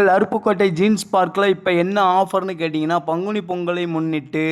Aruppukottai jeans பார்க்கில் இப்போ என்ன ஆஃபர்னு கேட்டிங்கன்னா, பங்குனி பொங்கலை முன்னிட்டு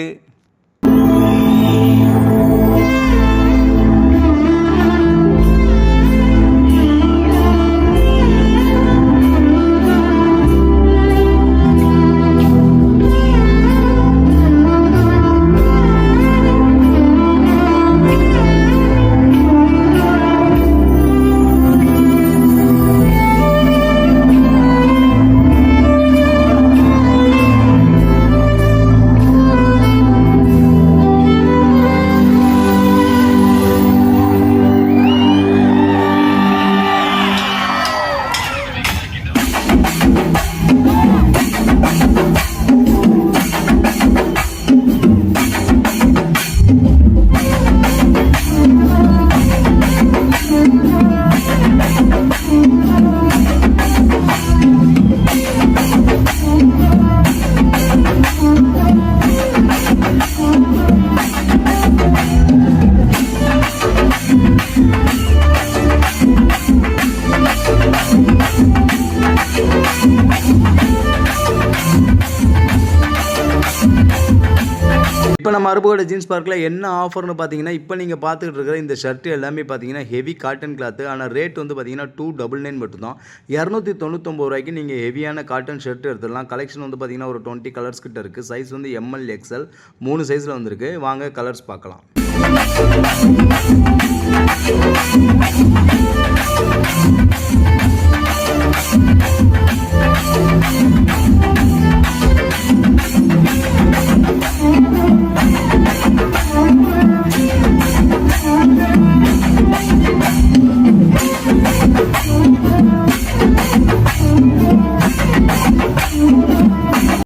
இப்போ நம்ம அருப்புக்கோட்டை ஜீன்ஸ் பார்க்கில் என்ன ஆஃபர்னு பார்த்தீங்கன்னா, இப்போ நீங்கள் பார்த்துக்கிட்டு இருக்கிற இந்த ஷர்ட் எல்லாமே பார்த்தீங்கன்னா ஹெவி காட்டன் கிளாத்து. ஆனால் ரேட் வந்து பார்த்தீங்கன்னா 299 மட்டும்தான். 299 ரூபாய்க்கு நீங்கள் ஹெவியான காட்டன் ஷர்ட் எடுத்துடலாம். கலெக்ஷன் வந்து பார்த்தீங்கன்னா ஒரு 20 கலர்ஸ் கிட்ட இருக்குது. சைஸ் வந்து ML XL 3 சைஸில் வந்துருக்கு. வாங்க கலர்ஸ் பார்க்கலாம்.